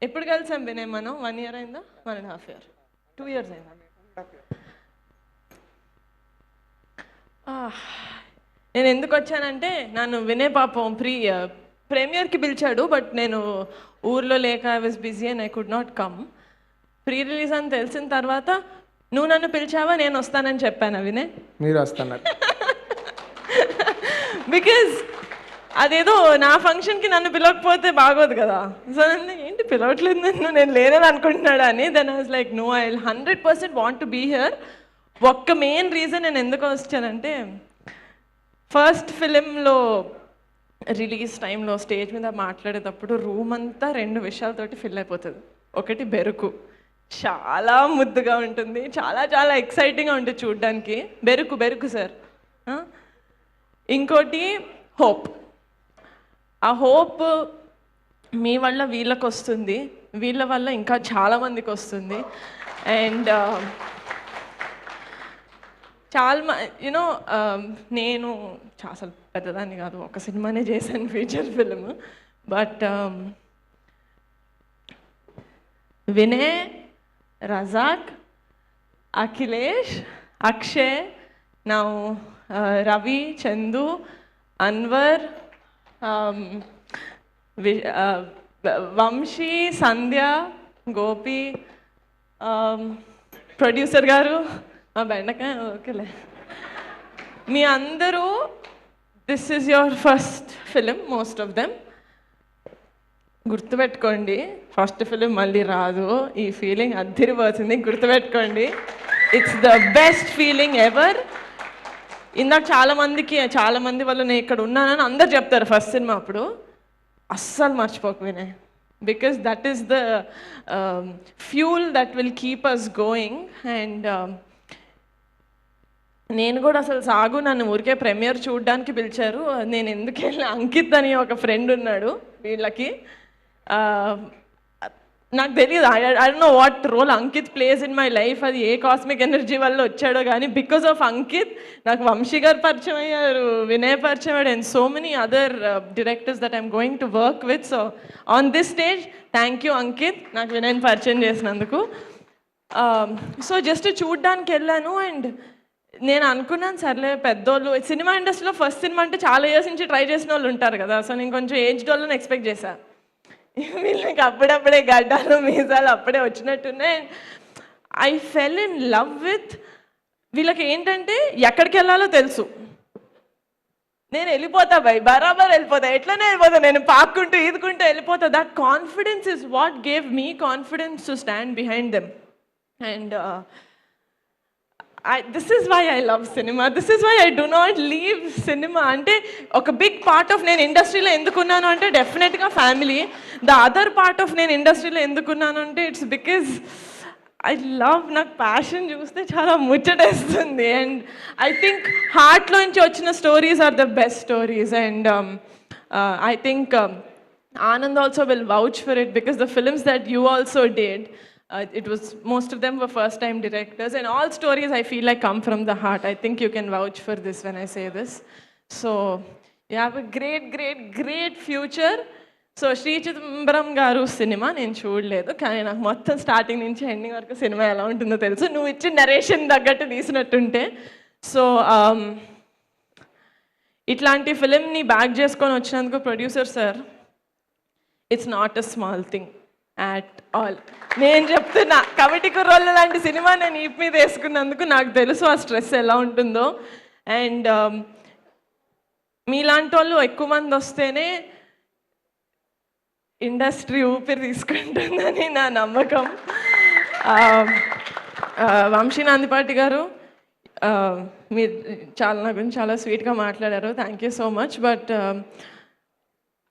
ఎప్పుడు కలిసాం వినయ్ మనం? 1 year అయిందా? 1.5 year, 2 years అయిందా? నేను ఎందుకు వచ్చానంటే నన్ను వినయ్ పాపం ప్రీమియర్కి పిలిచాడు, బట్ నేను ఊర్లో లేక I was busy and I could not come. Pre release అని తెలిసిన తర్వాత నువ్వు నన్ను పిలిచావా, నేను వస్తానని చెప్పాను వినయ్. మీరు వస్తున్నారు బికాజ్ అదేదో నా ఫంక్షన్కి నన్ను పిలవకపోతే బాగోదు కదా. సో నన్ను ఏంటి పిలవట్లేదు నన్ను, నేను లేనని అనుకుంటున్నాడు అని. Then I was like no, I 100% want to be here. ఒక్క మెయిన్ రీజన్ నేను ఎందుకు వచ్చానంటే, ఫస్ట్ ఫిలింలో రిలీజ్ టైంలో స్టేజ్ మీద మాట్లాడేటప్పుడు రూమ్ అంతా 2 విషయాలతోటి ఫిల్ అయిపోతుంది. ఒకటి బెరుకు, చాలా ముద్దుగా ఉంటుంది, చాలా చాలా ఎక్సైటింగ్గా ఉంటుంది చూడ్డానికి. బెరుకు సార్. ఇంకోటి హోప్. ఆ హోప్ మీ వల్ల వీళ్ళకి వస్తుంది, వీళ్ళ వల్ల ఇంకా చాలామందికి వస్తుంది. అండ్ చాలా యూనో నేను అసలు పెద్దదాన్ని కాదు, ఒక సినిమానే చేశాను feature film. But Vinay, Razak, Akhilesh, Akshay, నా రవి, చందు, అన్వర్, వంశీ, సంధ్య, గోపి, ప్రొడ్యూసర్ గారు, బెండకాయ, ఓకేలే, మీ అందరూ this is your first film, most of them. గుర్తుపెట్టుకోండి, ఫస్ట్ ఫిలిం మళ్ళీ రాదు. ఈ ఫీలింగ్ అద్దిరిపోతుంది, గుర్తుపెట్టుకోండి. It's the best feeling ever. ఇందాక చాలామంది వల్ల నేను ఇక్కడ ఉన్నానని అందరు చెప్తారు ఫస్ట్ సినిమా అప్పుడు. అస్సలు మర్చిపోకు Vinay, because that is the fuel that will keep us going. And నేను కూడా అసలు నన్ను ఊరికే ప్రీమియర్ చూడడానికి పిలిచారు. నేను ఎందుకు వెళ్ళి, అంకిత్ అని ఒక ఫ్రెండ్ ఉన్నాడు వీళ్ళకి, నాకు తెలియదు, I don't know what role Ankit plays in my life. అది ఏ కాస్మిక్ ఎనర్జీ వల్ల వచ్చాడో కానీ బికాస్ ఆఫ్ అంకిత్ నాకు వంశీ గారు పరిచయం అయ్యారు, వినయ్ పరిచయం అయ్యాడు, and so many other directors that I'm going to work with. So on this stage thank you Ankit, నాకు వినయ్ని పరిచయం చేసినందుకు. సో జస్ట్ చూడ్డానికి వెళ్ళాను. అండ్ నేను అనుకున్నాను, సర్లే పెద్దోళ్ళు సినిమా ఇండస్ట్రీలో ఫస్ట్ సినిమా అంటే చాలా ఇయర్స్ నుంచి ట్రై చేసిన వాళ్ళు ఉంటారు కదా. సో నేను కొంచెం ఏజ్డ్ వాళ్ళని ఎక్స్పెక్ట్ చేశాను. వీళ్ళకి అప్పుడప్పుడే గడ్డాలు మీసాలు అప్పుడే వచ్చినట్టున్నాయి. I fell in love with వీళ్ళకి. ఏంటంటే ఎక్కడికి వెళ్ళాలో తెలుసు, నేను వెళ్ళిపోతా బరాబర్ వెళ్ళిపోతా, ఎట్లనే వెళ్ళిపోతా, నేను పాక్కుంటూ ఈదుకుంటూ వెళ్ళిపోతా. That confidence is what gave me confidence to stand behind them. And this is why I love cinema, this is why I do not leave cinema. అంటే ఒక బిగ్ పార్ట్ ఆఫ్ నేను ఇండస్ట్రీలో ఎందుకున్నాను అంటే డెఫినెట్గా family. The other part of నేను ఇండస్ట్రీలో ఎందుకున్నాను అంటే ఇట్స్ బికాజ్ ఐ లవ్, నాకు ప్యాషన్ చూస్తే చాలా ముచ్చటేస్తుంది. అండ్ ఐ థింక్ హార్ట్లోంచి వచ్చిన stories are the best stories. And I think Anand also will vouch for it because the films that you also did, it was, most of them were first time directors, and all stories I feel like come from the heart. I think you can vouch for this when I say this. So you have a great future. So Shri Chidambaram garu cinema నేను చూడలేదు, కానీ నాకు మొత్తం starting నుంచి ending వరకు cinema ఎలా ఉంటుందో తెలుసు, నువ్వు ఇచ్చిన నరేషన్ తగ్గట్టు తీసినట్టుంటే. సో ఇట్లాంటి ఫిలింని బ్యాక్ చేసుకొని వచ్చినందుకు producer sir, it's not a small thing at all. నేను చెప్తున్నా, కమిటీ కుర్రోళ్ళ లాంటి సినిమా నేను ఈప్ మీద వేసుకున్నందుకు నాకు తెలుసు ఆ స్ట్రెస్ ఎలా ఉంటుందో. అండ్ మీలాంటి వాళ్ళు ఎక్కువ మంది వస్తేనే ఇండస్ట్రీ ఊపిరి తీసుకుంటుందని నా నమ్మకం. వంశీ నందిపాటి గారు, మీరు నా గురించి చాలా స్వీట్గా మాట్లాడారు, thank you so much. But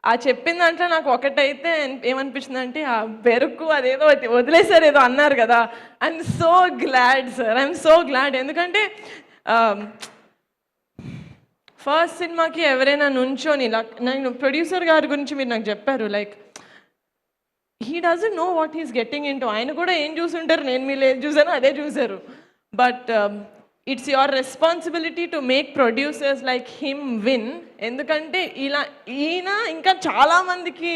ఆ చెప్పిన దాంట్లో నాకు ఒకటైతే ఏమనిపించింది అంటే, ఆ బెరుకు అదేదో వదిలేసారు ఏదో అన్నారు కదా. I'm so glad sir, I'm so glad. ఎందుకంటే ఫస్ట్ సినిమాకి ఎవరైనా నుంచోని, నేను ప్రొడ్యూసర్ గారి గురించి మీరు నాకు చెప్పారు, like he doesn't know what he's getting in to. ఆయన కూడా ఏం చూసుంటారు, నేను మీరు ఏం చూసానో అదే చూసారు. But it's your responsibility to make producers like him win. ఎందుకంటే ఈయన ఇంకా చాలామందికి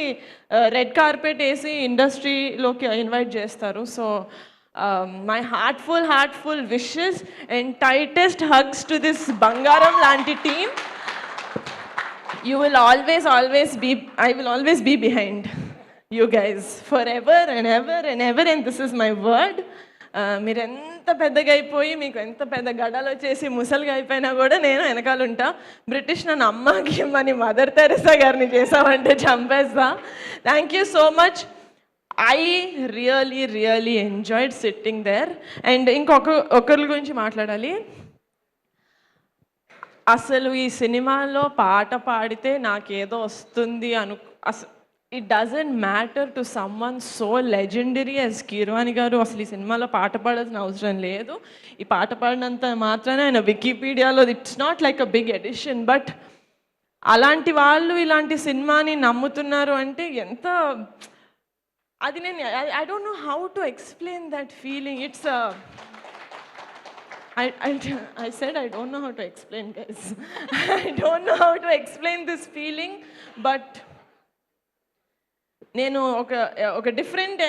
రెడ్ కార్పెట్ వేసి ఇండస్ట్రీలోకి ఇన్వైట్ చేస్తారు. So my heartful wishes and tightest hugs to this బంగారం లాంటి team. You will always be, I will always be behind you guys forever and ever and ever, and this is my word. మీరు ఎంత పెద్దగా అయిపోయి మీకు ఎంత పెద్ద గడాలు వచ్చేసి ముసలిగా అయిపోయినా కూడా నేను వెనకాల ఉంటా. బ్రిటిష్ నన్ను అమ్మకి ఇమ్మని మదర్ తెరెసా గారిని చేసామంటే చంపేస్తా. Thank you so much. I really enjoyed sitting there. And ఒకరి గురించి మాట్లాడాలి. అసలు ఈ సినిమాలో పాట పాడితే నాకేదో వస్తుంది it doesn't matter to someone so legendary as Keeravani గారు. అసలు ఈ సినిమాలో పాట పాడాల్సిన అవసరం లేదు. ఈ పాట పాడినంత మాత్రానే ఆయన వికీపీడియాలో it's not like a big edition. But అలాంటి వాళ్ళు ఇలాంటి సినిమాని నమ్ముతున్నారు అంటే ఎంత, అది నేను I don't know how to explain that feeling. It's I said I don't know how to explain, guys. I don't know how to explain this feeling, but నేను ఒక డిఫరెంట్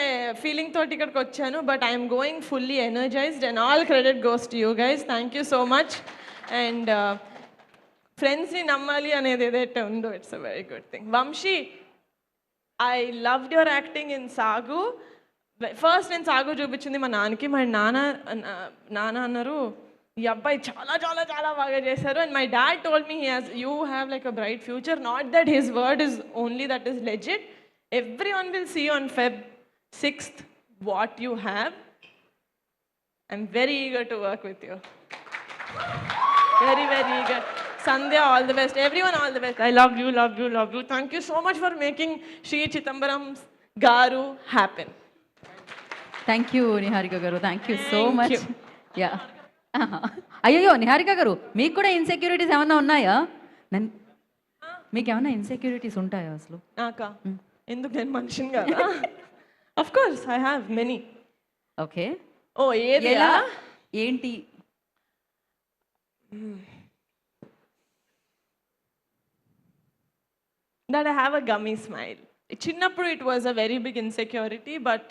ఫీలింగ్ తోటి ఇక్కడికి వచ్చాను. But I'm going fully energised and all credit goes to you guys. Thank you so much. And ఫ్రెండ్స్ని నమ్మాలి అనేది ఏదైతే ఉందో it's a very good thing. Vamshi, I loved your acting in Sagu. First నేను సాగు చూపించింది మా నాన్నకి. మా నాన్న అన్నారు ఈ అబ్బాయి చాలా చాలా చాలా బాగా చేశారు. And my dad told me you have like a bright future. Not that his word is only that is legit. Everyone will see on Feb 6th what you have. I'm very eager to work with you. Very eager. Sandhya, all the best. Everyone, all the best. I love you. Thank you so much for making Sri Chithambaram Garu happen. Thank you Niharika garu. Thank you so much. Yeah, అయ్యో నిహారిక గారు, మీకు కూడా insecurities ఏమన్నా ఉన్నాయా? మీకు ఏమన్నా insecurities ఉంటాయా అసలు? నాకా? ఎందుకు, నేను మనిషిని కదా. Of course I have many. Okay. ఓ ఏది ఏంటి? that I have a gummy smile. చిన్నప్పుడు it was a very big insecurity, but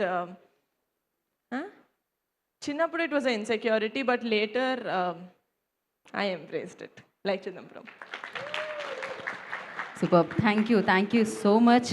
చిన్నప్పుడు it was an insecurity, but later I embraced it. Like Chidambaram. Superb. Thank you so much.